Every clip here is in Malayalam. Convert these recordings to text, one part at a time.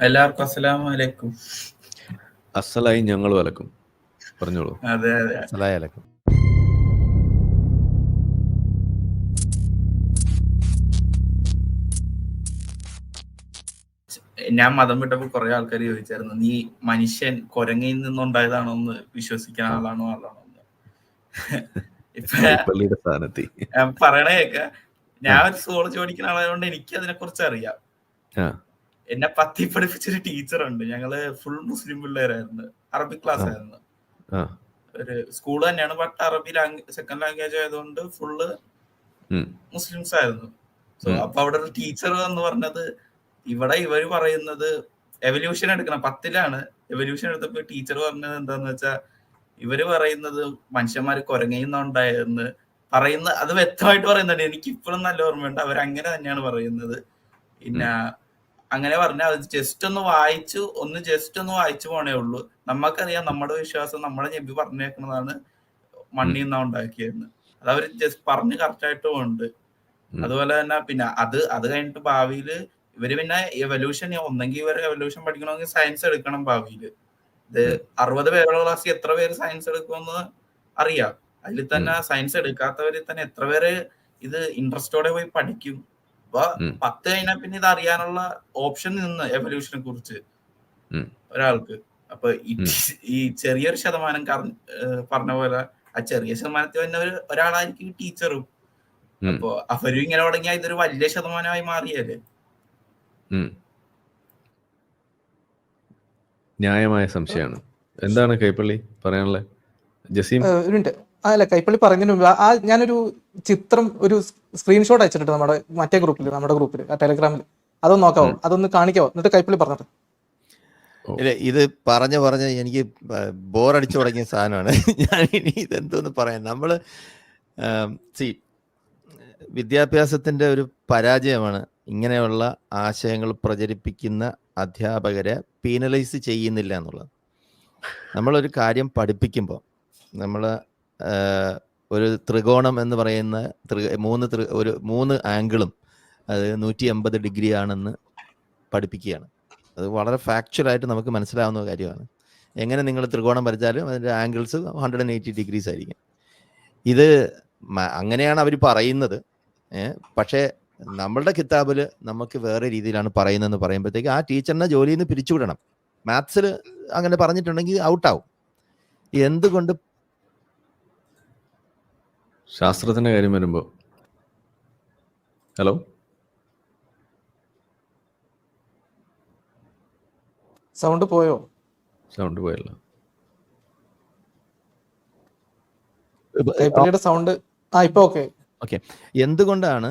എല്ലാവർക്കും അസ്സലാമു അലൈക്കും. അസലായി ഞങ്ങൾ വലക്കും. പറഞ്ഞോളൂ. അതെ അതെ. സലായലക്കും. ഞാൻ മതം വിട്ടപ്പോ കുറെ ആൾക്കാർ ചോദിച്ചായിരുന്നു, നീ മനുഷ്യൻ കുരങ്ങിൽ നിന്നുണ്ടായതാണോ എന്ന് വിശ്വസിക്കുന്ന ആളാണോ എന്ന്. ഇപ്പൊ കൈപ്പള്ളിയുടെ സ്ഥാനത്ത് പറയണ കേക്ക, ഞാൻ ഒരു സുവോളജി പഠിക്കുന്ന ആളായതുകൊണ്ട് എനിക്ക് അതിനെ കുറിച്ച് അറിയാം. എന്നെ പത്തി പഠിപ്പിച്ചൊരു ടീച്ചറുണ്ട്. ഞങ്ങള് ഫുൾ മുസ്ലിം പിള്ളേരായിരുന്നു. അറബിക് ക്ലാസ് ആയിരുന്നു. ഒരു സ്കൂൾ തന്നെയാണ്, ബട്ട് അറബി സെക്കൻഡ് ലാംഗ്വേജ് ആയതുകൊണ്ട് ഫുള്ള് മുസ്ലിംസ് ആയിരുന്നു. സോ അപ്പൊ അവിടെ ഒരു ടീച്ചർ എന്ന് പറഞ്ഞത്, ഇവിടെ ഇവര് പറയുന്നത് എവല്യൂഷൻ എടുക്കണം. 10ലാണ് എവല്യൂഷൻ എടുത്തപ്പോ ടീച്ചർ പറഞ്ഞത് എന്താന്ന് വെച്ചാ, ഇവര് പറയുന്നത് മനുഷ്യന്മാര് കുരങ്ങുന്നുണ്ടായെന്ന് പറയുന്ന, അത് വ്യക്തമായിട്ട് പറയുന്നുണ്ട്. എനിക്ക് ഇപ്പോഴും നല്ല ഓർമ്മയുണ്ട്. അവരങ്ങനെ തന്നെയാണ് പറയുന്നത്. പിന്നെ അങ്ങനെ പറഞ്ഞ അത് ജസ്റ്റ് ഒന്ന് വായിച്ചു പോണേ ഉള്ളൂ. നമുക്കറിയാം നമ്മുടെ വിശ്വാസം, നമ്മുടെ നബി പറഞ്ഞേക്കുന്നതാണ് മണ്ണിൽ നിന്നാ ഉണ്ടാക്കിയെന്ന്. അത് അവര് ജസ്റ്റ് പറഞ്ഞ് കറക്റ്റായിട്ടും ഉണ്ട്. അതുപോലെ തന്നെ പിന്നെ അത് കഴിഞ്ഞിട്ട് ഭാവിയിൽ ഇവര് പിന്നെ എവല്യൂഷൻ, ഒന്നെങ്കിൽ ഇവർ എവല്യൂഷൻ പഠിക്കണമെങ്കിൽ സയൻസ് എടുക്കണം ഭാവിയില്. ഇത് 60 പേരുള്ള ക്ലാസ്സിൽ എത്ര പേര് സയൻസ് എടുക്കുമെന്ന് അറിയാം. അതിൽ തന്നെ സയൻസ് എടുക്കാത്തവരിൽ തന്നെ എത്ര പേര് ഇത് ഇൻട്രസ്റ്റോടെ പോയി പഠിക്കും. അപ്പൊ 10 കഴിഞ്ഞാൽ പിന്നെ ഇത് അറിയാനുള്ള ഓപ്ഷൻ നിന്ന് എവല്യൂഷനെ കുറിച്ച് ഒരാൾക്ക്. അപ്പൊ ഈ ചെറിയൊരു ശതമാനം പറഞ്ഞ പോലെ ആ ചെറിയ ശതമാനത്തിൽ തന്നെ ഒരാളായിരിക്കും ടീച്ചറും. അപ്പൊ അവരും ഇങ്ങനെ തുടങ്ങിയാൽ ഇതൊരു വലിയ ശതമാനമായി മാറിയല്ലേ. ന്യായമായ സംശയമാണ്. എന്താണ് കൈപ്പള്ളി പറയാനുള്ളത്? ജസീം അല്ല, കൈപ്പള്ളി പറയുന്നതിന് മുമ്പ് ഞാനൊരു ചിത്രം, ഒരു സ്ക്രീൻഷോട്ട് അയച്ചിട്ടുണ്ട് മറ്റേ ഗ്രൂപ്പിൽ, നമ്മുടെ ഗ്രൂപ്പിൽ, ടെലഗ്രാമിൽ. അതൊന്ന് നോക്കാവോ? അതൊന്ന് കാണിക്കാവോ? എന്നിട്ട് കൈപ്പള്ളി പറഞ്ഞത്. ഇല്ല, ഇത് പറഞ്ഞ് എനിക്ക് ബോറടിച്ചു തുടങ്ങിയ സാധനമാണ്. ഞാൻ ഇനി ഇതെന്തോന്ന് പറയാൻ. നമ്മള് വിദ്യാഭ്യാസത്തിന്റെ ഒരു പരാജയമാണ് ഇങ്ങനെയുള്ള ആശയങ്ങൾ പ്രചരിപ്പിക്കുന്ന അധ്യാപകരെ പീനലൈസ് ചെയ്യുന്നില്ല എന്നുള്ളത്. നമ്മളൊരു കാര്യം പഠിപ്പിക്കുമ്പോൾ നമ്മൾ ഒരു ത്രികോണം എന്ന് പറയുന്ന മൂന്ന് ആംഗിളും അത് 180 ഡിഗ്രി ആണെന്ന് പഠിപ്പിക്കുകയാണ്. അത് വളരെ ഫാക്ച്വലായിട്ട് നമുക്ക് മനസ്സിലാവുന്ന കാര്യമാണ്. എങ്ങനെ നിങ്ങൾ ത്രികോണം വരച്ചാലും അതിൻ്റെ ആംഗിൾസ് 180 ഡിഗ്രീസ് ആയിരിക്കും. ഇത് അങ്ങനെയാണ് അവർ പറയുന്നത്. പക്ഷേ നമ്മളുടെ കിതാബിൽ നമുക്ക് വേറെ രീതിയിലാണ് പറയുന്നതെന്ന് പറയുമ്പോഴത്തേക്ക് ആ ടീച്ചറിനെ ജോലിയിൽ നിന്ന് പിരിച്ചുവിടണം. മാത്സിൽ അങ്ങനെ പറഞ്ഞിട്ടുണ്ടെങ്കിൽ ഔട്ടാവും. എന്തുകൊണ്ട്? ശാസ്ത്രത്തിന്റെ കാര്യം വരുമ്പോ, ഹലോ, സൗണ്ട് പോയോ? സൗണ്ട് പോയല്ലോ. കൈപ്പള്ളിയുടെ സൗണ്ട് ഇപ്പൊ ഓക്കെ. എന്തുകൊണ്ടാണ്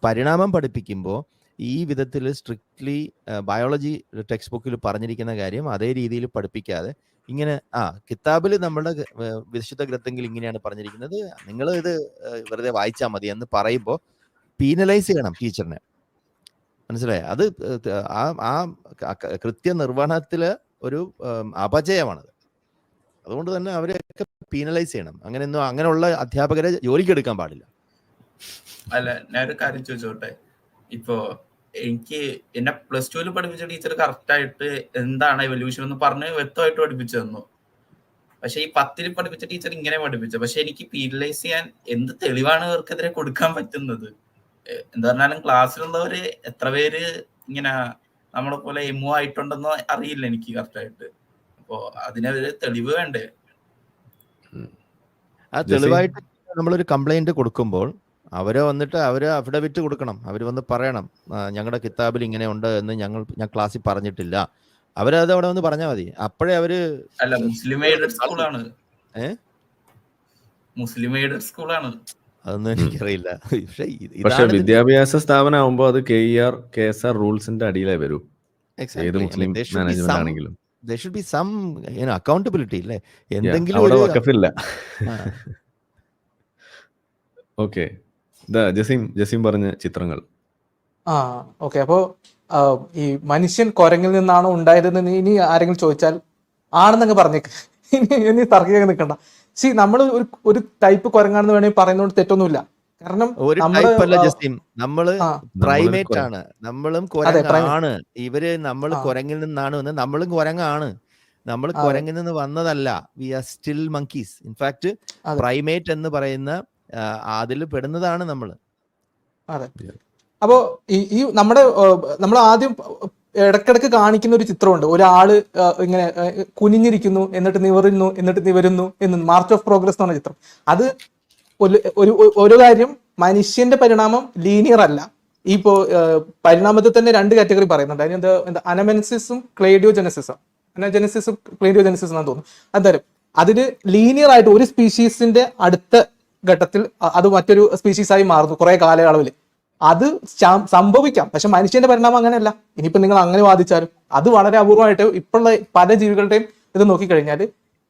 പരിണാമം പഠിപ്പിക്കുമ്പോൾ ഈ വിധത്തിൽ സ്ട്രിക്ട്ലി ബയോളജി ടെക്സ്റ്റ് ബുക്കിൽ പറഞ്ഞിരിക്കുന്ന കാര്യം അതേ രീതിയിൽ പഠിപ്പിക്കാതെ ഇങ്ങനെ കിതാബിൽ നമ്മുടെ വിശുദ്ധ ഗ്രന്ഥങ്ങൾ ഇങ്ങനെയാണ് പറഞ്ഞിരിക്കുന്നത്, നിങ്ങൾ ഇത് വെറുതെ വായിച്ചാൽ മതി എന്ന് പറയുമ്പോൾ പീനലൈസ് ചെയ്യണം ടീച്ചറിനെ. മനസ്സിലായോ? അത് ആ കൃത്യനിർവഹണത്തില് ഒരു അപജയമാണത്. അതുകൊണ്ട് തന്നെ അവരെയൊക്കെ പീനലൈസ് ചെയ്യണം. അങ്ങനെയുള്ള അധ്യാപകരെ ജോലിക്ക് എടുക്കാൻ പാടില്ല. അല്ല, ഞാനൊരു കാര്യം ചോദിച്ചോട്ടെ. ഇപ്പോ എന്നെ +2 പഠിപ്പിച്ച ടീച്ചർ കറക്റ്റായിട്ട് എന്താണ് എവല്യൂഷൻ എന്ന് പറഞ്ഞ് വ്യക്തമായിട്ട് പഠിപ്പിച്ചു തന്നു. പക്ഷെ ഈ 10ൽ പഠിപ്പിച്ച ടീച്ചർ ഇങ്ങനെ പഠിപ്പിച്ചു. പക്ഷെ എനിക്ക് പീനലൈസ് ചെയ്യാൻ എന്ത് തെളിവാണ് ഇവർക്കെതിരെ കൊടുക്കാൻ പറ്റുന്നത്? എന്താ പറഞ്ഞാലും ക്ലാസ്സിലുള്ളവര് എത്ര പേര് ഇങ്ങനെ നമ്മളെ പോലെ എമോ ആയിട്ടുണ്ടെന്ന് അറിയില്ല എനിക്ക് കറക്റ്റായിട്ട്. അപ്പൊ അതിനെതിരെ തെളിവ് വേണ്ടേ? ആ തെളിവായിട്ട് നമ്മളൊരു കംപ്ലൈന്റ് കൊടുക്കുമ്പോൾ അവര് വന്നിട്ട് അഫിഡവിറ്റ് കൊടുക്കണം. അവർ വന്ന് പറയണം, ഞങ്ങളുടെ കിതാബിൽ ഇങ്ങനെ ഉണ്ട് എന്ന് ഞാൻ ക്ലാസ്സിൽ പറഞ്ഞിട്ടില്ല. അവരത് അവിടെ വന്ന് പറഞ്ഞാൽ മതി. അപ്പോഴേ അവര്. അല്ല, മുസ്ലിം എയ്ഡഡ് സ്കൂളാണ്. മുസ്ലിം എയ്ഡഡ് സ്കൂളാണ്. അതൊന്നും എനിക്കറിയില്ല. പക്ഷെ വിദ്യാഭ്യാസ സ്ഥാപനമാകുമ്പോൾ അത് KSR റൂൾസിന്റെ അടിയിലേ വരൂ. ഏത് മുസ്ലിം മാനേജ്മെന്റ് ആണെങ്കിലും there should be some accountability അല്ലേ? എന്തെങ്കിലും അവിടെ ഒരു വഖഫില്ല. ഓക്കെ, ജസീം പറഞ്ഞ ചിത്രങ്ങൾ. ഓക്കെ. അപ്പോ ഈ മനുഷ്യൻ കുരങ്ങിൽ നിന്നാണോ ഉണ്ടായതെന്ന് ഇനി ആരെങ്കിലും ചോദിച്ചാൽ ആണെന്നങ്ങ് പറഞ്ഞേക്ക്. ഇനി തർക്കിക്കാൻ നിൽക്കണ്ട. നമ്മൾ ഒരു ടൈപ്പ് കുരങ്ങാണെന്ന് വേണമെങ്കിൽ പറയുന്നതുകൊണ്ട് തെറ്റൊന്നുമില്ല. കാരണം ഒരു നമ്മുടെ ടൈപ്പ് അല്ല ജസ്റ്റിൻ, നമ്മള് ആ പ്രൈമേറ്റ് ആണ്, നമ്മളും കുരങ്ങാണ്. നമ്മൾ ആ കുരങ്ങിൽ നിന്നാണ് വന്നത്, നമ്മളും കുരങ്ങാണ്. നമ്മൾ അതെ കുരങ്ങിൽ നിന്ന് വന്നതല്ല. We are still monkeys. In fact അതെ പ്രൈമേറ്റ് എന്ന് പറയുന്ന അതിൽ പെടുന്നതാണ് നമ്മൾ. അതെ. അപ്പോ ഈ നമ്മൾ ആദ്യം ഇടക്കിടക്ക് കാണിക്കുന്ന ഒരു ചിത്രമുണ്ട്. ഒരാള് ഇങ്ങനെ കുനിഞ്ഞിരിക്കുന്നു, എന്നിട്ട് നിവരുന്നു, എന്നിട്ട് നിവരുന്നു എന്ന്, മാർച്ച് ഓഫ് പ്രോഗ്രസ് എന്ന് പറഞ്ഞ ചിത്രം. അത് ഒരു കാര്യം, മനുഷ്യന്റെ പരിണാമം ലീനിയർ അല്ല. ഇപ്പോ പരിണാമത്തിൽ തന്നെ 2 കാറ്റഗറി പറയുന്നുണ്ട്. അതിന് എന്താ അനമെൻസിസും ക്ലേഡിയോജെനസിസും. അനജെനസിസും ക്ലേഡിയോജെനസിസും എന്നാണ് തോന്നുന്നു. എന്തായാലും അതിന് ലീനിയർ ആയിട്ട് ഒരു സ്പീഷീസിന്റെ അടുത്ത ഘട്ടത്തിൽ അത് മറ്റൊരു സ്പീഷീസായി മാറുന്നു കുറെ കാലയളവിൽ. അത് സംഭവിക്കാം, പക്ഷെ മനുഷ്യന്റെ പരിണാമം അങ്ങനെയല്ല. ഇനിയിപ്പോ നിങ്ങൾ അങ്ങനെ വാദിച്ചാലും അത് വളരെ അപൂർവമായിട്ട് ഇപ്പോഴുള്ള പല ജീവികളുടെയും ഇത് നോക്കിക്കഴിഞ്ഞാൽ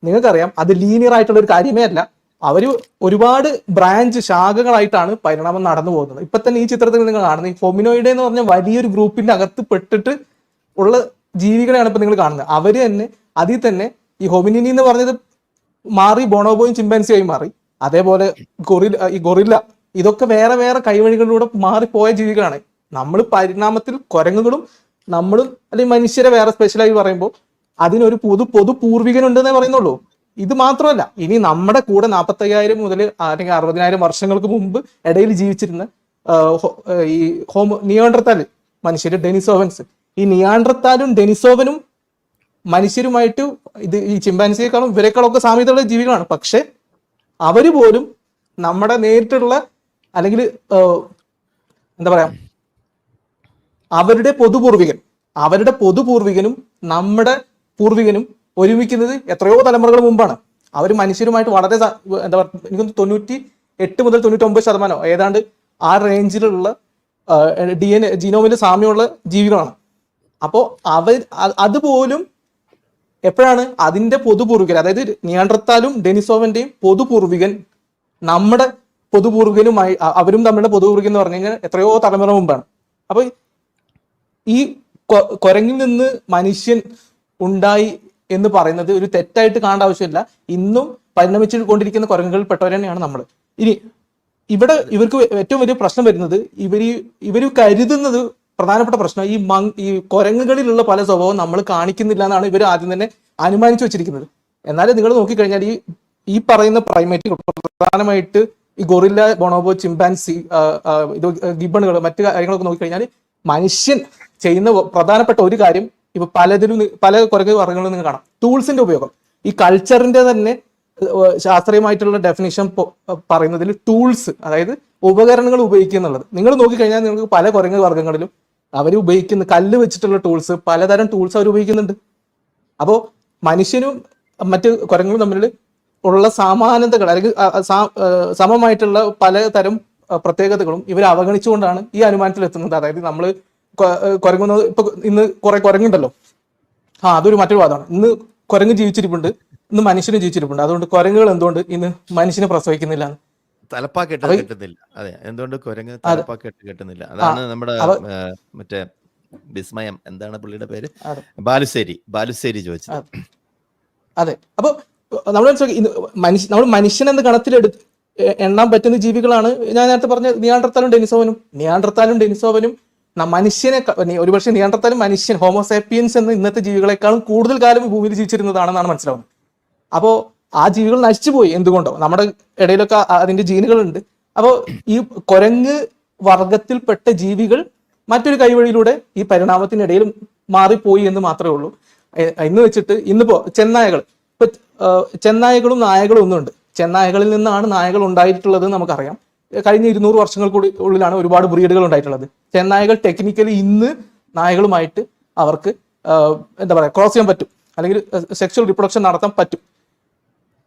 നിങ്ങൾക്കറിയാം അത് ലീനിയർ ആയിട്ടുള്ള ഒരു കാര്യമേ അല്ല. അവര് ഒരുപാട് ബ്രാഞ്ച് ശാഖകളായിട്ടാണ് പരിണാമം നടന്നു പോകുന്നത്. ഇപ്പൊ തന്നെ ഈ ചിത്രത്തിൽ നിങ്ങൾ കാണുന്നത് ഈ ഹോമിനോയിഡ് എന്ന് പറഞ്ഞ വലിയൊരു ഗ്രൂപ്പിന്റെ അകത്ത് പെട്ടിട്ട് ഉള്ള ജീവികളെയാണ് ഇപ്പൊ നിങ്ങൾ കാണുന്നത്. അവര് തന്നെ അതിൽ തന്നെ ഈ ഹോമിനിനി എന്ന് പറഞ്ഞത് മാറി ബോണോബോയും ചിമ്പാൻസിയായി മാറി. അതേപോലെ ഗൊറില്ല ഇതൊക്കെ വേറെ വേറെ കൈവഴികളിലൂടെ മാറിപ്പോയ ജീവികളാണ്. നമ്മൾ പരിണാമത്തിൽ കുരങ്ങുകളും നമ്മളും അല്ലെങ്കിൽ മനുഷ്യരെ വേറെ സ്പെഷ്യലായി പറയുമ്പോൾ അതിനൊരു പൊതു പൂർവികനുണ്ടെന്നേ പറയുന്നുള്ളൂ. ഇത് മാത്രമല്ല, ഇനി നമ്മുടെ കൂടെ 45,000 മുതൽ അല്ലെങ്കിൽ 60,000 വർഷങ്ങൾക്ക് മുമ്പ് ഇടയിൽ ജീവിച്ചിരുന്ന ഈ നിയാണ്ടർത്താൽ മനുഷ്യര്, ഡെനിസോവൻസ്. ഈ നിയാണ്ടർത്താലും ഡെനിസോവനും മനുഷ്യരുമായിട്ട് ഈ ചിമ്പാൻസിയേക്കാളും ഇവരെക്കാളൊക്കെ സാമ്യതയുള്ള ജീവികളാണ്. പക്ഷെ അവര് പോലും നമ്മുടെ നേരിട്ടുള്ള അല്ലെങ്കിൽ എന്താ പറയാ അവരുടെ പൊതുപൂർവികനും നമ്മുടെ പൂർവികനും ഒരുമിക്കുന്നത് എത്രയോ തലമുറകൾ മുമ്പാണ്. അവർ മനുഷ്യരുമായിട്ട് വളരെ എന്താ പറയുക, എനിക്കൊന്ന് 98 മുതൽ 99% ഏതാണ്ട് ആ റേഞ്ചിലുള്ള DNA ജീനോമിൽ സാമ്യമുള്ള ജീവികളാണ്. അപ്പോൾ അതുപോലും എപ്പോഴാണ് അതിന്റെ പൊതുപൂർവികൻ, അതായത് നിയാണ്ടർത്താലും ഡെനിസോവന്റെയും പൊതുപൂർവികൻ നമ്മുടെ പൊതുപൂർവികനുമായി, അവരും തമ്മിലുള്ള പൊതുപൂർവികൻ എന്ന് പറഞ്ഞു കഴിഞ്ഞാൽ എത്രയോ തലമുറ മുമ്പാണ്. അപ്പൊ ഈ കുരങ്ങിൽ നിന്ന് മനുഷ്യൻ ഉണ്ടായി എന്ന് പറയുന്നത് ഒരു തെറ്റായിട്ട് കാണേണ്ട ആവശ്യമില്ല. ഇന്നും പരിണമിച്ചു കൊണ്ടിരിക്കുന്ന കുരങ്ങുകളിൽ പെട്ടവർ തന്നെയാണ് നമ്മൾ. ഇനി ഇവിടെ ഇവർക്ക് ഏറ്റവും വലിയ പ്രശ്നം വരുന്നത്, ഇവര് കരുതുന്നത് പ്രധാനപ്പെട്ട പ്രശ്നം ഈ കുരങ്ങുകളിലുള്ള പല സ്വഭാവം നമ്മൾ കാണിക്കുന്നില്ല എന്നാണ് ഇവർ ആദ്യം തന്നെ അനുമാനിച്ചു വെച്ചിരിക്കുന്നത്. എന്നാലും നിങ്ങൾ നോക്കിക്കഴിഞ്ഞാൽ ഈ പറയുന്ന പ്രൈമേറ്റുകൾ, പ്രധാനമായിട്ട് ഈ ഗൊറില്ല, ബോണോബോ, ചിമ്പാൻസി, ഗിബണുകൾ, മറ്റു കാര്യങ്ങളൊക്കെ നോക്കിക്കഴിഞ്ഞാൽ മനുഷ്യൻ ചെയ്യുന്ന പ്രധാനപ്പെട്ട ഒരു കാര്യം, ഇപ്പൊ പല കുരങ്ങ് വർഗ്ഗങ്ങളും നിങ്ങൾ കാണാം, ടൂൾസിന്റെ ഉപയോഗം. ഈ കൾച്ചറിന്റെ തന്നെ ശാസ്ത്രീയമായിട്ടുള്ള ഡെഫിനിഷൻ പറയുന്നതിൽ ടൂൾസ്, അതായത് ഉപകരണങ്ങൾ ഉപയോഗിക്കുക എന്നുള്ളത്. നിങ്ങൾ നോക്കിക്കഴിഞ്ഞാൽ നിങ്ങൾക്ക് പല കുരങ്ങ് വർഗ്ഗങ്ങളിലും അവർ ഉപയോഗിക്കുന്ന കല്ല് വെച്ചിട്ടുള്ള ടൂൾസ്, പലതരം ടൂൾസ് അവർ ഉപയോഗിക്കുന്നുണ്ട്. അപ്പോൾ മനുഷ്യനും മറ്റ് കുരങ്ങും തമ്മിൽ ഉള്ള സമാനതകൾ അല്ലെങ്കിൽ സമമായിട്ടുള്ള പലതരം പ്രത്യേകതകളും ഇവർ അവഗണിച്ചുകൊണ്ടാണ് ഈ അനുമാനത്തിൽ എത്തുന്നത്. അതായത് നമ്മൾ കുരങ്ങുന്ന ഇപ്പൊ ഇന്ന് കുറെ കുരങ്ങുണ്ടല്ലോ, അതൊരു മറ്റൊരു വാദമാണ്. ഇന്ന് കുരങ്ങ് ജീവിച്ചിരിപ്പുണ്ട്, ഇന്ന് മനുഷ്യനും ജീവിച്ചിരിപ്പുണ്ട്. അതുകൊണ്ട് കുരങ്ങുകൾ എന്തുകൊണ്ട് ഇന്ന് മനുഷ്യനെ പ്രസവിക്കുന്നില്ല? തലപ്പാക്കെട്ട് കിട്ടുന്നില്ല. അതെ, എന്തുകൊണ്ട് കുരങ്ങ് തലപ്പാക്കെട്ട് കിട്ടുന്നില്ല? അതാണ് നമ്മുടെ മറ്റേ വിസ്മയം, എന്താണ് പുള്ളിയുടെ പേര്, ബാലുശ്ശേരി ചോദിച്ചത്. അതെ. അപ്പൊ നമ്മൾ മനുഷ്യനെന്ന ഗണത്തിലെടുത്ത് എണ്ണാൻ പറ്റുന്ന ജീവികളാണ് ഞാൻ നേരത്തെ പറഞ്ഞ നിയാണ്ടർത്താലും ഡെനിസോവനും. മനുഷ്യനെ ഒരുപക്ഷെ നിയാണ്ടർത്താലും മനുഷ്യൻ, ഹോമോസാപ്പിയൻസ് എന്ന ഇന്നത്തെ ജീവികളെക്കാളും കൂടുതൽ കാലം ഭൂമിയിൽ ജീവിച്ചിരുന്നതാണെന്നാണ് മനസ്സിലാവുന്നത്. അപ്പോൾ ആ ജീവികൾ നശിച്ചുപോയി. എന്തുകൊണ്ടോ? നമ്മുടെ ഇടയിലൊക്കെ അതിന്റെ ജീനുകളുണ്ട്. അപ്പോൾ ഈ കുരങ്ങ് വർഗത്തിൽപ്പെട്ട ജീവികൾ മറ്റൊരു കൈവഴിയിലൂടെ ഈ പരിണാമത്തിനിടയിൽ മാറിപ്പോയി എന്ന് മാത്രമേ ഉള്ളൂ. ഇന്ന് വെച്ചിട്ട് ഇന്നിപ്പോ ചെന്നായകളും നായകളും ഒന്നുമുണ്ട്. ചെന്നായകളിൽ നിന്നാണ് നായകൾ ഉണ്ടായിട്ടുള്ളത് നമുക്കറിയാം. കഴിഞ്ഞ 200 വർഷങ്ങൾക്കുള്ളിലാണ് ഒരുപാട് ബ്രീഡുകൾ ഉണ്ടായിട്ടുള്ളത്. ചെന്നായകൾ ടെക്നിക്കലി ഇന്ന് നായകളുമായിട്ട് അവർക്ക് എന്താ പറയുക, ക്രോസ് ചെയ്യാൻ പറ്റും, അല്ലെങ്കിൽ സെക്ഷൽ റീപ്രൊഡക്ഷൻ നടത്താൻ പറ്റും.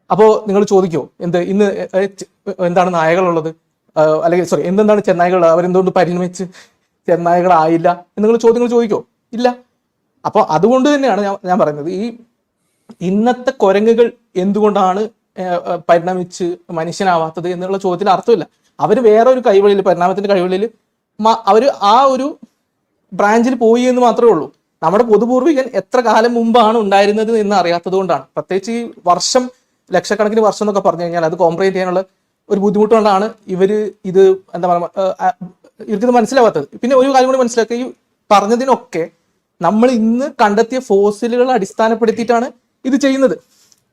അപ്പോൾ നിങ്ങൾ ചോദിക്കുമോ, ഇന്ന് എന്താണ് നായകളുള്ളത്, അല്ലെങ്കിൽ എന്താണ് ചെന്നായകൾ, അവരെന്തുകൊണ്ട് പരിണമിച്ച് ചെന്നായകളായില്ല എന്ന് ചോദ്യങ്ങൾ ചോദിക്കുമോ? ഇല്ല. അപ്പോൾ അതുകൊണ്ട് തന്നെയാണ് ഞാൻ പറയുന്നത്, ഈ ഇന്നത്തെ കുരങ്ങുകൾ എന്തുകൊണ്ടാണ് പരിണമിച്ച് മനുഷ്യനാവാത്തത് എന്നുള്ള ചോദ്യത്തിന് അർത്ഥമില്ല. അവർ വേറെ ഒരു കൈവഴിയിൽ, പരിണാമത്തിന്റെ കൈവഴിയിൽ അവർ ആ ഒരു ബ്രാഞ്ചിൽ പോയി എന്ന് മാത്രമേ ഉള്ളൂ. നമ്മുടെ പൊതുപൂർവികൻ എത്ര കാലം മുമ്പാണ് ഉണ്ടായിരുന്നത് എന്ന് അറിയാത്തത് കൊണ്ടാണ്. പ്രത്യേകിച്ച് ഈ ലക്ഷക്കണക്കിന് വർഷം എന്നൊക്കെ പറഞ്ഞു കഴിഞ്ഞാൽ അത് കോംപ്രഹെൻഡ് ചെയ്യാനുള്ള ഒരു ബുദ്ധിമുട്ടുകൊണ്ടാണ് ഇവര് ഇത് എന്താ പറയുക ഇവർക്കിത് മനസ്സിലാവാത്തത്. പിന്നെ ഒരു കാര്യം കൂടി മനസ്സിലാക്കുക, ഈ പറഞ്ഞതിനൊക്കെ നമ്മൾ ഇന്ന് കണ്ടെത്തിയ ഫോസിലുകൾ അടിസ്ഥാനപ്പെടുത്തിയിട്ടാണ് ഇത് ചെയ്യുന്നത്.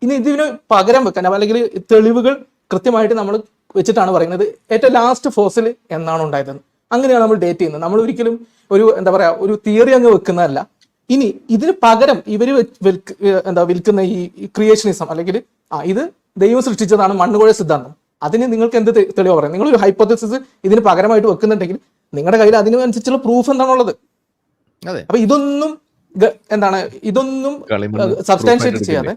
ഇനി ഇതിന് പകരം വെക്കാൻ അല്ലെങ്കിൽ തെളിവുകൾ കൃത്യമായിട്ട് നമ്മൾ വെച്ചിട്ടാണ് പറയുന്നത് ഏറ്റവും ലാസ്റ്റ് ഫോസിൽ എന്നാണ് ഉണ്ടായതെന്ന്. അങ്ങനെയാണ് നമ്മൾ ഡേറ്റ് ചെയ്യുന്നത്. നമ്മൾ ഒരിക്കലും ഒരു എന്താ പറയാ ഒരു തിയറി അങ്ങ് വെക്കുന്നതല്ല. ഇനി ഇതിന് പകരം ഇവര് വിൽക്കുന്ന ഈ ക്രിയേഷനിസം അല്ലെങ്കിൽ ഇത് ദൈവം സൃഷ്ടിച്ചതാണ് മണ്ണുകുഴ സിദ്ധാന്തം, അതിന് നിങ്ങൾക്ക് എന്ത് തെളിവ് പറയാം? നിങ്ങളൊരു ഹൈപ്പോത്തസിസ് ഇതിന് പകരമായിട്ട് വെക്കുന്നുണ്ടെങ്കിൽ നിങ്ങളുടെ കയ്യിൽ അതിനനുസരിച്ചുള്ള പ്രൂഫ് എന്താണുള്ളത്? അപ്പൊ ഇതൊന്നും ഇതൊന്നും സബ്സ്റ്റാൻഷിയേറ്റ് ചെയ്യാതെ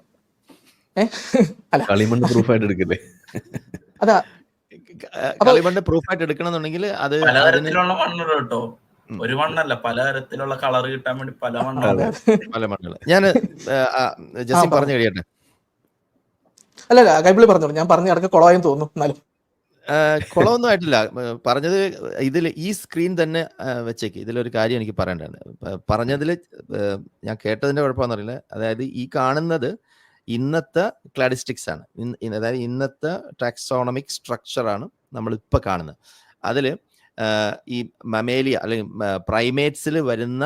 അതാ കളിമണ്ണ് പ്രൂഫായിട്ട് എടുക്കണമെന്നുണ്ടെങ്കിൽ അത് പലതരത്തിലുള്ള മണ്ണുണ്ട് കേട്ടോ, ഒരു മണ്ണല്ല, പലതരത്തിലുള്ള കളർ കിട്ടാൻ വേണ്ടി പല മണ്ണുകൾ. ഞാൻ ജസീം പറഞ്ഞു കഴിയട്ടെ. അല്ല കൈപ്പിളി പറഞ്ഞോളൂ, ഞാൻ പറഞ്ഞു ഇടയ്ക്ക് കുളമായെന്ന് തോന്നുന്നു. എന്നാലും കുളമൊന്നും ആയിട്ടില്ല പറഞ്ഞത്. ഇതിൽ ഈ സ്ക്രീൻ തന്നെ വെച്ചേക്ക്. ഇതിലൊരു കാര്യം എനിക്ക് പറയേണ്ടതാണ്. പറഞ്ഞതിൽ ഞാൻ കേട്ടതിന്റെ കുഴപ്പമെന്നറിയില്ല. അതായത് ഈ കാണുന്നത് ഇന്നത്തെ ക്ലാഡിസ്റ്റിക്സ് ആണ്, അതായത് ഇന്നത്തെ ടാക്സോണമിക് സ്ട്രക്ചറാണ് നമ്മളിപ്പോൾ കാണുന്നത്. അതിൽ ഈ മമേലിയ അല്ലെങ്കിൽ പ്രൈമേറ്റ്സിൽ വരുന്ന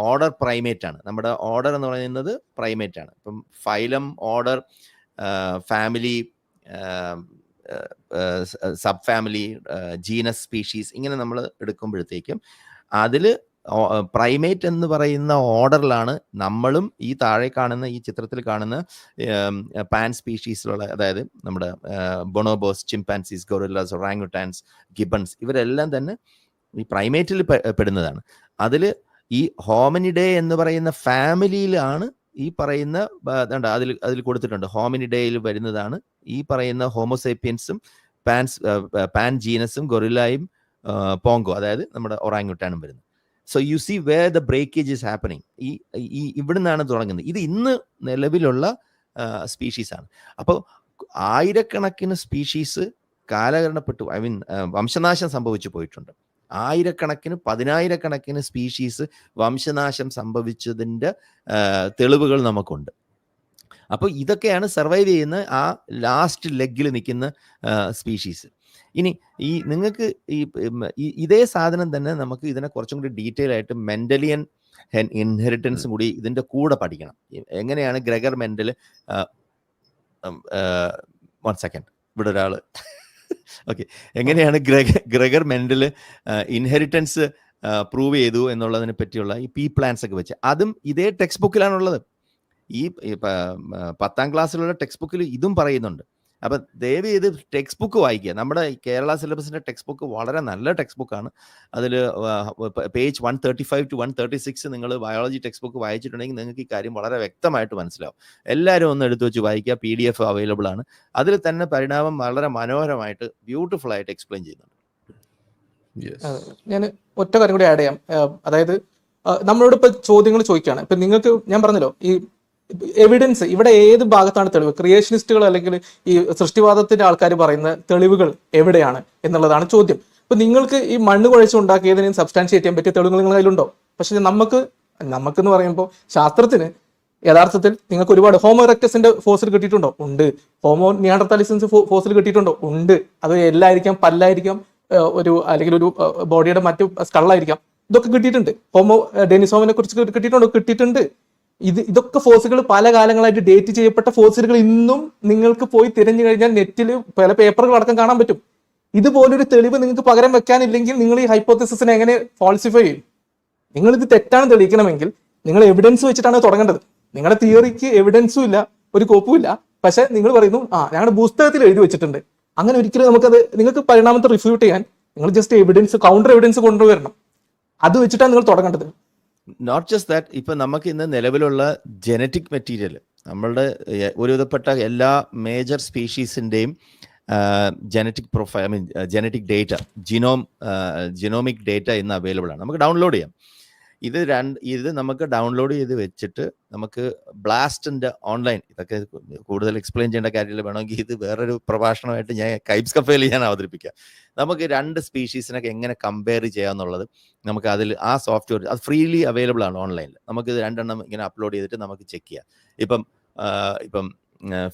ഓർഡർ പ്രൈമേറ്റ് ആണ്. നമ്മുടെ ഓർഡർ എന്ന് പറയുന്നത് പ്രൈമേറ്റ് ആണ്. ഇപ്പം phylum, order, family, sub family, genus, species, ഇങ്ങനെ നമ്മൾ എടുക്കുമ്പോഴത്തേക്കും അതിൽ പ്രൈമേറ്റ് എന്ന് പറയുന്ന ഓർഡറിലാണ് നമ്മളും ഈ താഴെ കാണുന്ന ഈ ചിത്രത്തിൽ കാണുന്ന പാൻ സ്പീഷീസിലുള്ള, അതായത് നമ്മുടെ ബൊണോബോസ്, ചിമ്പാൻസീസ്, ഗൊറില്ലാസ്, ഒറാങ്ങുട്ടാൻസ്, ഗിബൺസ്, ഇവരെല്ലാം തന്നെ ഈ പ്രൈമേറ്റിൽ പെടുന്നതാണ്. അതിൽ ഈ ഹോമിനിഡേ എന്ന് പറയുന്ന ഫാമിലിയിലാണ് ഈ പറയുന്ന അതിൽ കൊടുത്തിട്ടുണ്ട്. ഹോമിനിഡേയിൽ വരുന്നതാണ് ഈ പറയുന്ന ഹോമോസേപ്പിയൻസും പാൻ ജീനസും ഗൊറില്ലായും പോങ്കോ, അതായത് നമ്മുടെ ഒറാങ്ങുട്ടാനും വരുന്നത്. So you see where the breakage is happening. ഈ ഇവിടുന്നാണ് തുടങ്ങുന്നത്. ഇത് ഇന്ന് നിലവിലുള്ള സ്പീഷീസ് ആണ്. അപ്പോൾ ആയിരക്കണക്കിന് സ്പീഷീസ് കാലഹരണപ്പെട്ടു, ഐ മീൻ വംശനാശം സംഭവിച്ചു പോയിട്ടുണ്ട്. ആയിരക്കണക്കിന്, പതിനായിരക്കണക്കിന് സ്പീഷീസ് വംശനാശം സംഭവിച്ചതിൻ്റെ തെളിവുകൾ നമുക്കുണ്ട്. അപ്പോൾ ഇതൊക്കെയാണ് സർവൈവ് ചെയ്യുന്ന ആ ലാസ്റ്റ് ലെഗിൽ നിൽക്കുന്ന സ്പീഷീസ്. ഇനി ഈ നിങ്ങൾക്ക് ഇതേ സാധനം തന്നെ നമുക്ക് ഇതിനെ കുറച്ചും കൂടി ഡീറ്റെയിൽ ആയിട്ട് മെന്റലിയൻ ഇൻഹെറിറ്റൻസും കൂടി ഇതിൻ്റെ കൂടെ പഠിക്കണം. എങ്ങനെയാണ് ഗ്രെഗർ മെന്റൽ, 1 സെക്കൻഡ്, ഇവിടെ ഒരാൾ ഓക്കെ, എങ്ങനെയാണ് ഗ്രെഗർ മെന്റൽ ഇൻഹെറിറ്റൻസ് പ്രൂവ് ചെയ്തു എന്നുള്ളതിനെ പറ്റിയുള്ള ഈ പി പ്ലാൻസ് ഒക്കെ വെച്ച്, അതും ഇതേ ടെക്സ്റ്റ് ബുക്കിലാണുള്ളത്. ഈ 10ാം ക്ലാസ്സിലുള്ള ടെക്സ്റ്റ് ബുക്കിൽ ഇതും പറയുന്നുണ്ട്. അപ്പം ദയവ് ചെയ്ത് ടെക്സ്റ്റ് ബുക്ക് വായിക്കുക. നമ്മുടെ കേരള സിലബസിൻ്റെ ടെക്സ്റ്റ് ബുക്ക് വളരെ നല്ല ടെക്സ്റ്റ് ബുക്കാണ്. അതിൽ പേജ് 135 to 136 നിങ്ങൾ ബയോളജി ടെക്സ്റ്റ് ബുക്ക് വായിച്ചിട്ടുണ്ടെങ്കിൽ നിങ്ങൾക്ക് ഈ കാര്യം വളരെ വ്യക്തമായിട്ട് മനസ്സിലാവും. എല്ലാവരും ഒന്ന് എടുത്തു വെച്ച് വായിക്കുക. PDF അവൈലബിൾ ആണ്. അതിൽ തന്നെ പരിണാമം വളരെ മനോഹരമായിട്ട് ബ്യൂട്ടിഫുൾ ആയിട്ട് എക്സ്പ്ലെയിൻ ചെയ്യുന്നുണ്ട്. ഞാൻ ഒറ്റ കാര്യം കൂടി ആഡ് ചെയ്യാം. അതായത് നമ്മളോട് ഇപ്പൊ ചോദ്യങ്ങൾ ചോദിക്കുകയാണ്. ഇപ്പൊ നിങ്ങൾക്ക് ഞാൻ പറഞ്ഞല്ലോ ഈ എവിഡൻസ് ഇവിടെ ഏത് ഭാഗത്താണ് തെളിവ്? ക്രിയേഷനിസ്റ്റുകൾ അല്ലെങ്കിൽ ഈ സൃഷ്ടിവാദത്തിന്റെ ആൾക്കാർ പറയുന്ന തെളിവുകൾ എവിടെയാണ് എന്നുള്ളതാണ് ചോദ്യം. ഇപ്പൊ നിങ്ങൾക്ക് ഈ മണ്ണ് കുഴച്ച് ഉണ്ടാക്കിയതിന് സബ്സ്റ്റാൻഷിയേറ്റ് ചെയ്യാൻ പറ്റിയ തെളിവുകൾ നിങ്ങളുടെ കയ്യിലുണ്ടോ? പക്ഷെ നമുക്കെന്ന് പറയുമ്പോൾ ശാസ്ത്രത്തിന് യഥാർത്ഥത്തിൽ നിങ്ങൾക്ക് ഒരുപാട് ഹോമോ ഇറക്ടസിന്റെ ഫോസിൽ കിട്ടിയിട്ടുണ്ടോ? ഉണ്ട്. ഹോമോ നിയാണ്ടർതാലിസിന്റെ ഫോസിൽ കിട്ടിയിട്ടുണ്ടോ? ഉണ്ട്. അത് എല്ലായിരിക്കാം, പല്ലായിരിക്കാം, അല്ലെങ്കിൽ ഒരു ബോഡിയുടെ മറ്റു സ്കള്ളായിരിക്കാം. ഇതൊക്കെ കിട്ടിയിട്ടുണ്ട്. ഹോമോ ഡെനിസോമിനെ കുറിച്ച് കിട്ടിയിട്ടുണ്ട്. ഇതൊക്കെ ഫോസിലുകൾ പല കാലങ്ങളായിട്ട് ഡേറ്റ് ചെയ്യപ്പെട്ട ഫോസിലുകൾ ഇന്നും നിങ്ങൾക്ക് പോയി തിരഞ്ഞു കഴിഞ്ഞാൽ നെറ്റിൽ പല പേപ്പറുകൾ അടക്കം കാണാൻ പറ്റും. ഇതുപോലൊരു തെളിവ് നിങ്ങൾക്ക് പകരം വെക്കാനില്ലെങ്കിൽ നിങ്ങൾ ഈ ഹൈപ്പോത്തസിസിനെ എങ്ങനെ ഫാൾസിഫൈ ചെയ്യും? നിങ്ങൾ ഇത് തെറ്റാണ് തെളിയിക്കണമെങ്കിൽ നിങ്ങൾ എവിഡൻസ് വെച്ചിട്ടാണ് തുടങ്ങേണ്ടത്. നിങ്ങളുടെ തിയറിക്ക് എവിഡൻസും ഇല്ല, ഒരു കോപ്പും ഇല്ല. പക്ഷെ നിങ്ങൾ പറയുന്നു ഞങ്ങളുടെ പുസ്തകത്തിൽ എഴുതി വെച്ചിട്ടുണ്ട്. അങ്ങനെ ഒരിക്കലും നിങ്ങൾക്ക് പരിണാമത്തെ റിഫ്യൂട്ട് ചെയ്യാൻ നിങ്ങൾ ജസ്റ്റ് എവിഡൻസ്, കൗണ്ടർ എവിഡൻസ് കൊണ്ടുവരണം. അത് വെച്ചിട്ടാണ് നിങ്ങൾ തുടങ്ങേണ്ടത്. നോട്ട് ജസ്റ്റ് ദാറ്റ്, ഇപ്പം നമുക്ക് ഇന്ന് നിലവിലുള്ള ജനറ്റിക് മെറ്റീരിയൽ, നമ്മളുടെ ഒരുവിധപ്പെട്ട എല്ലാ മേജർ സ്പീഷീസിൻ്റെയും genetic profile, I mean genetic data, genomic data ഇന്ന് അവൈലബിൾ ആണ്. നമുക്ക് ഡൗൺലോഡ് ചെയ്യാം. ഇത് നമുക്ക് ഡൗൺലോഡ് ചെയ്ത് വെച്ചിട്ട് നമുക്ക് ബ്ലാസ്റ്റിൻ്റെ ഓൺലൈൻ, ഇതൊക്കെ കൂടുതൽ എക്സ്പ്ലെയിൻ ചെയ്യേണ്ട കാര്യത്തിൽ വേണമെങ്കിൽ ഇത് വേറൊരു പ്രഭാഷണമായിട്ട് ഞാൻ കൈബ്സ് കഫേയിൽ ഞാൻ അവതരിപ്പിക്കാം. നമുക്ക് 2 സ്പീഷീസിനൊക്കെ എങ്ങനെ കമ്പയർ ചെയ്യാമെന്നുള്ളത് നമുക്ക് അതിൽ ആ സോഫ്റ്റ്വെയർ അത് ഫ്രീലി അവൈലബിൾ ആണ് ഓൺലൈനിൽ. നമുക്കിത് 2 ഇങ്ങനെ അപ്ലോഡ് ചെയ്തിട്ട് നമുക്ക് ചെക്ക് ചെയ്യാം. ഇപ്പം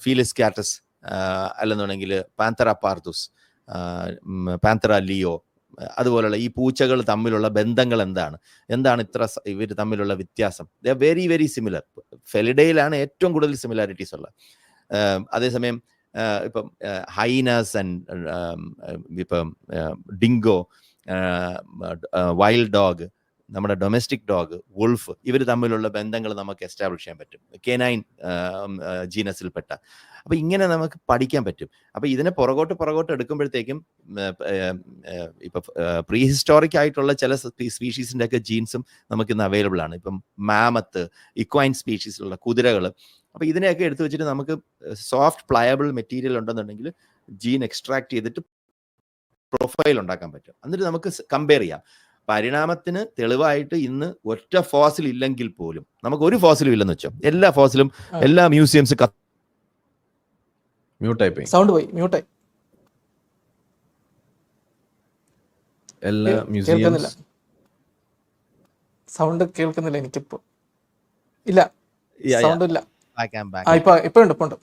ഫീലിസ് കാറ്റസ് അല്ലെന്നുണ്ടെങ്കിൽ പാന്തറ പാർത്തുസ്, പാന്തറ ലിയോ, അതുപോലുള്ള ഈ പൂച്ചകൾ തമ്മിലുള്ള ബന്ധങ്ങൾ എന്താണ് ഇവർ തമ്മിലുള്ള വ്യത്യാസം? They are very very similar. ഫെലിഡയിലാണ് ഏറ്റവും കൂടുതൽ സിമിലാരിറ്റീസ് ഉള്ളത്. അതേസമയം ഇപ്പം ഹൈനസ് ആൻഡ് ഇപ്പം ഡിങ്കോ, വൈൽഡ് ഡോഗ്, നമ്മുടെ ഡൊമസ്റ്റിക് ഡോഗ്, വുൾഫ്, ഇവർ തമ്മിലുള്ള ബന്ധങ്ങൾ നമുക്ക് എസ്റ്റാബ്ലിഷ് ചെയ്യാൻ പറ്റും, കെനൈൻ ജീനസിൽപ്പെട്ട. അപ്പൊ ഇങ്ങനെ നമുക്ക് പഠിക്കാൻ പറ്റും. അപ്പൊ ഇതിനെ പുറകോട്ട് എടുക്കുമ്പോഴത്തേക്കും ഇപ്പൊ പ്രീ ഹിസ്റ്റോറിക് ആയിട്ടുള്ള ചില സ്പീഷീസിന്റെ ഒക്കെ ജീൻസും നമുക്ക് ഇന്ന് അവൈലബിൾ ആണ്. ഇപ്പം മാമത്ത്, ഇക്വൈൻ സ്പീഷീസിലുള്ള കുതിരകൾ. അപ്പൊ ഇതിനെയൊക്കെ എടുത്തു വെച്ചിട്ട് നമുക്ക് സോഫ്റ്റ് പ്ലയബിൾ മെറ്റീരിയൽ ഉണ്ടെന്നുണ്ടെങ്കിൽ ജീൻ എക്സ്ട്രാക്ട് ചെയ്തിട്ട് പ്രൊഫൈൽ ഉണ്ടാക്കാൻ പറ്റും. എന്നിട്ട് നമുക്ക് കമ്പയർ ചെയ്യാം. പരിണാമത്തിന് തെളിവായിട്ട് ഇന്ന് ഒറ്റ ഫോസിൽ ഇല്ലെങ്കിൽ പോലും, നമുക്ക് ഒരു ഫോസിലും ഇല്ലെന്ന് വെച്ചോ, എല്ലാ ഫോസിലും എല്ലാ മ്യൂസിയംസ് സൗണ്ട് പോയി, മ്യൂട്ടായി. എല്ലാ മ്യൂസിയംസ് സൗണ്ട് കേൾക്കുന്നില്ല എനിക്കിപ്പോ. ഇല്ല, സൗണ്ട് ഇല്ല. ഇപ്പൊ ഉണ്ട്.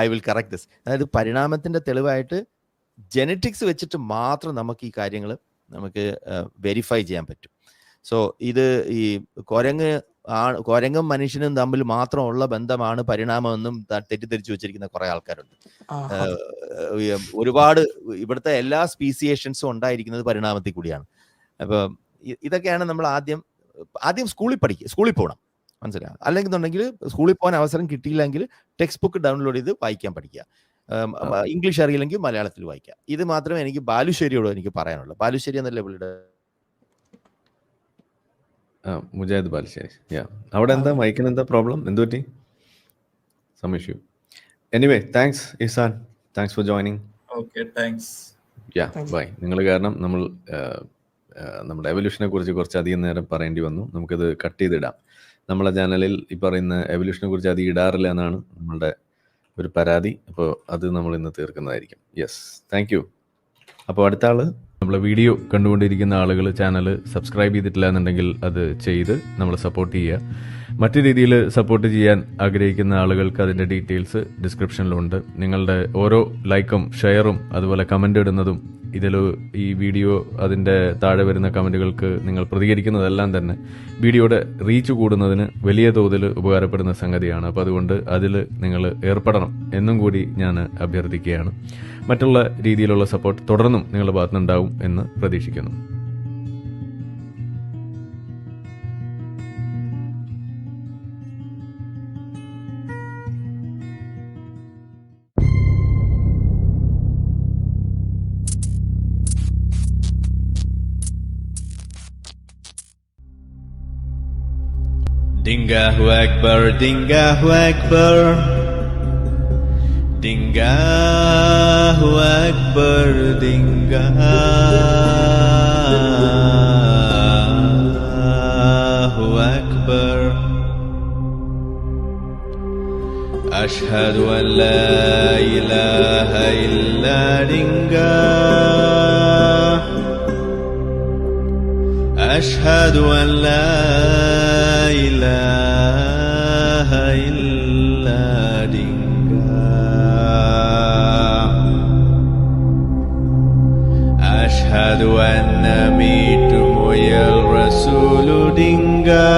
I will correct this. അതായത് പരിണാമത്തിന്റെ തെളിവായിട്ട് ജെനറ്റിക്സ് വെച്ചിട്ട് മാത്രം നമുക്ക് ഈ കാര്യങ്ങൾ നമുക്ക് വെരിഫൈ ചെയ്യാൻ പറ്റും. സോ ഇത് ഈ കുരങ്ങും മനുഷ്യനും തമ്മിൽ മാത്രമുള്ള ബന്ധമാണ് പരിണാമമെന്നും തെറ്റിദ്ധരിച്ചു വെച്ചിരിക്കുന്ന കുറെ ആൾക്കാരുണ്ട്. ഒരുപാട് ഇവിടുത്തെ എല്ലാ സ്പീസിയേഷൻസും ഉണ്ടായിരിക്കുന്നത് പരിണാമത്തിൽ കൂടിയാണ്. അപ്പൊ ഇതൊക്കെയാണ് നമ്മൾ ആദ്യം സ്കൂളിൽ പോകണം, മനസ്സിലാവും. അല്ലെങ്കിൽ സ്കൂളിൽ പോകാൻ അവസരം കിട്ടിയില്ലെങ്കിൽ ടെക്സ്റ്റ് ബുക്ക് ഡൗൺലോഡ് ചെയ്ത് വായിക്കാൻ പഠിക്കുക. ഇംഗ്ലീഷ് അറിയില്ലെങ്കിൽ മലയാളത്തിൽ വായിക്കാം. ഇത് മാത്രമേ എനിക്ക് ബാലുശ്ശേരിയോട് എനിക്ക് പറയാനുള്ളൂ. ബാലുശ്ശേരി എന്നല്ലേ പുള്ളിയുടെ മുജാഹിദ് ബാലുശ്ശേരി. അവിടെ എന്താ മൈക്കിന് എന്താ പ്രോബ്ലം? എന്ത് പറ്റി? Some issue. Anyway, thanks Isan, thanks for joining. Okay, thanks. Bye. നിങ്ങൾ കാരണം നമ്മൾ നമ്മുടെ എവല്യൂഷനെ കുറിച്ച് കുറച്ചധികം നേരം പറയേണ്ടി വന്നു. നമുക്കത് കട്ട് ചെയ്തിടാം. നമ്മളെ ചാനലിൽ ഈ പറയുന്ന എവല്യൂഷനെ കുറിച്ച് അധികം ഇടാറില്ല എന്നാണ് നമ്മളുടെ ഒരു പരാതി. അപ്പോൾ അത് നമ്മൾ ഇന്ന് തീർക്കുന്നതായിരിക്കും. Yes, thank you. അപ്പോൾ അടുത്ത ആള്, നമ്മളെ വീഡിയോ കണ്ടുകൊണ്ടിരിക്കുന്ന ആളുകൾ ചാനൽ സബ്സ്ക്രൈബ് ചെയ്തിട്ടില്ല എന്നുണ്ടെങ്കിൽ അത് ചെയ്ത് നമ്മളെ സപ്പോർട്ട് ചെയ്യുക. മറ്റു രീതിയിൽ സപ്പോർട്ട് ചെയ്യാൻ ആഗ്രഹിക്കുന്ന ആളുകൾക്ക് അതിൻ്റെ ഡീറ്റെയിൽസ് ഡിസ്ക്രിപ്ഷനിലുണ്ട്. നിങ്ങളുടെ ഓരോ ലൈക്കും ഷെയറും അതുപോലെ കമൻ്റ് ഇടുന്നതും ഈ വീഡിയോ അതിൻ്റെ താഴെ വരുന്ന കമൻറ്റുകൾക്ക് നിങ്ങൾ പ്രതികരിക്കുന്നതെല്ലാം തന്നെ വീഡിയോയുടെ റീച്ച് കൂടുന്നതിന് വലിയ തോതിൽ ഉപകാരപ്പെടുന്ന സംഗതിയാണ്. അപ്പോൾ അതുകൊണ്ട് അതിൽ നിങ്ങൾ ഏർപ്പെടണം എന്നും കൂടി ഞാൻ അഭ്യർത്ഥിക്കുകയാണ്. മറ്റുള്ള രീതിയിലുള്ള സപ്പോർട്ട് തുടർന്നും നിങ്ങളുടെ ഭാഗത്തുനിന്നുണ്ടാവും എന്ന് പ്രതീക്ഷിക്കുന്നു. Dingahu Akbar, Dingahu Akbar, Dingahu Akbar, Dingahu Akbar. Ashhadu an la ilaha illa Dingah. Ashhadu an la ilaha illa Dingah. Ashhadu anna mitumu ya Rasulu Dingah.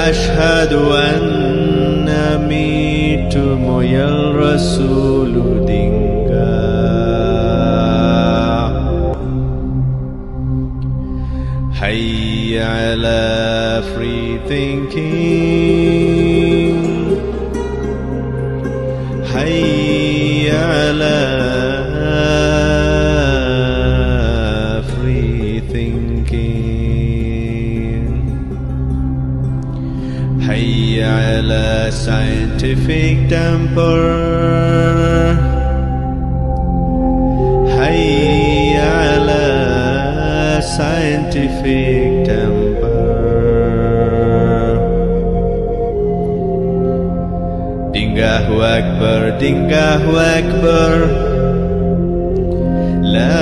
Ashhadu anna mitumu ya Rasulu Dingah. Hayya ala free thinking. Hayya ala free thinking. Hayya ala scientific temper. Hayya ala scientific temper. Dingahu Akbar, Dingahu Akbar. La